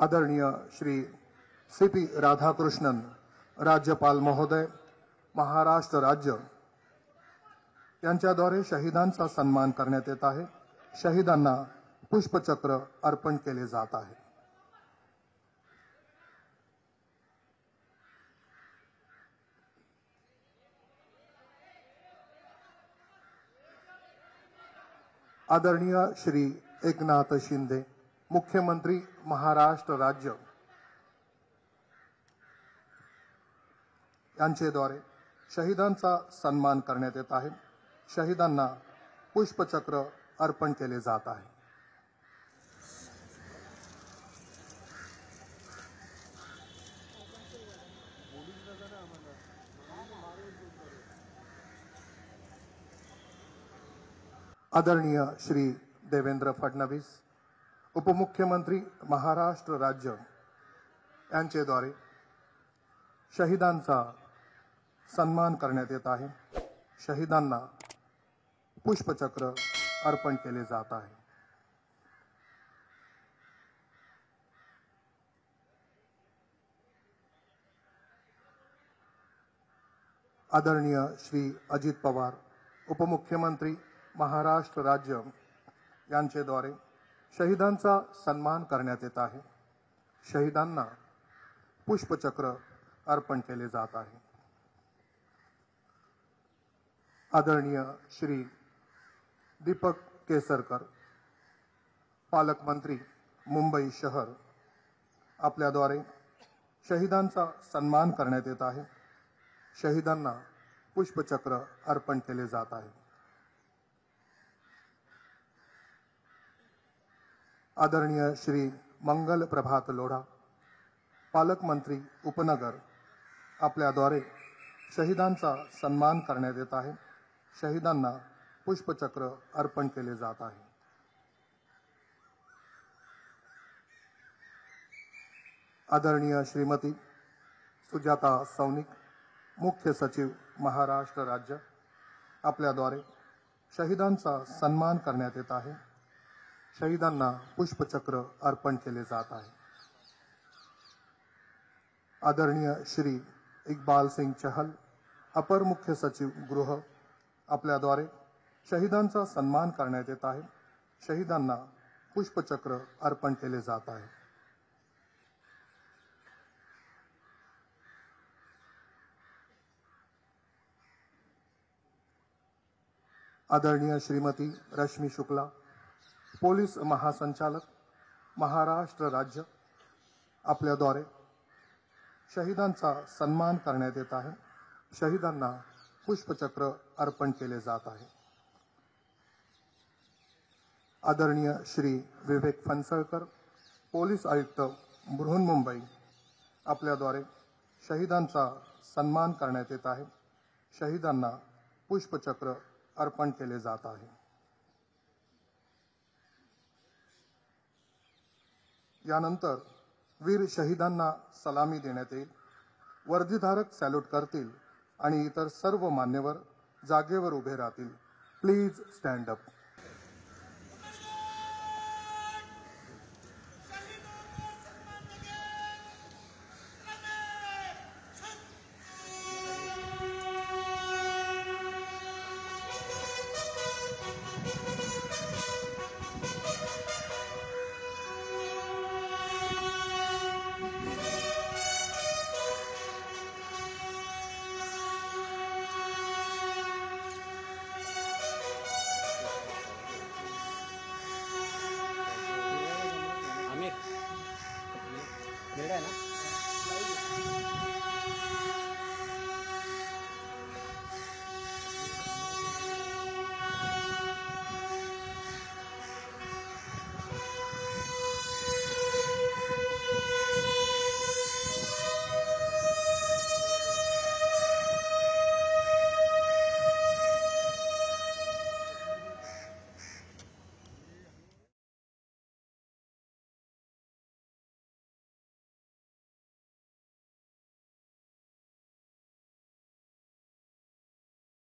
आदरणीय श्री सी.पी. राधाकृष्णन राज्यपाल महोदय, महाराष्ट्र राज्य यांच्याद्वारे शहीदांचा सन्मान करण्यात येत आहे। शहीदांना पुष्पचक्र अर्पण केले जात आहे। आदरणीय श्री एकनाथ शिंदे, मुख्यमंत्री महाराष्ट्र राज्य यांच्याद्वारे शहीदांचा सन्मान करण्यात येत आहे। शहीदांना पुष्पचक्र अर्पण केले जात आहे। आदरणीय श्री देवेंद्र फडणवीस, उपमुख्यमंत्री महाराष्ट्र राज्य यांच्याद्वारे शहीदांचा सन्मान करण्यात येत आहे। शहीदांना पुष्पचक्र अर्पण केले जात आहे। आदरणीय श्री अजित पवार, उपमुख्यमंत्री महाराष्ट्र राज्य यांच्याद्वारे शहीदांचा सन्मान करण्यात येत आहे। शहीदांना पुष्पचक्र अर्पण केले जात आहे। आदरणीय श्री दीपक केसरकर, पालकमंत्री मुंबई शहर, आपल्याद्वारे शहीदांचा सन्मान करण्यात येत आहे। शहीदांना पुष्पचक्र अर्पण केले जात आहे। आदरणीय श्री मंगल प्रभात लोढ़ा, पालकमंत्री उपनगर, आपल्याद्वारे शहीदांचा सन्मान करण्यात येत आहे। शहीदांना पुष्पचक्र अर्पण केले जात आहे। आदरणीय श्रीमती सुजाता सौनिक, मुख्य सचिव महाराष्ट्र राज्य, आपल्याद्वारे शहीदांचा सन्मान करण्यात येत आहे। शहीदांना पुष्पचक्र अर्पण केले जात आहे। आदरणीय श्री इकबाल सिंह चहल, अपर मुख्य सचिव गृह, आपल्याद्वारे शहीदांचा सन्मान करण्यात येत आहे। शहीदांना पुष्पचक्र अर्पण केले जात आहे। आदरणीय श्रीमती रश्मि शुक्ला, पोलीस महासंचालक महाराष्ट्र राज्य, आपल्याद्वारे शहीदांचा सन्मान करण्यात येत आहे। शहीदांना पुष्पचक्र अर्पण केले जात आहे। आदरणीय श्री विवेक फणसळकर, पोलीस आयुक्त बृहन्मुंबई, आपल्याद्वारे शहीदांचा सन्मान करण्यात येत आहे। शहीदांना पुष्पचक्र अर्पण केले जात आहे। यानंतर वीर शहीदांना सलामी देण्यात येईल। वर्दीधारक सॅल्यूट करतील आणि इतर सर्व मान्यवर जागेवर उभे राहतील। Please stand up.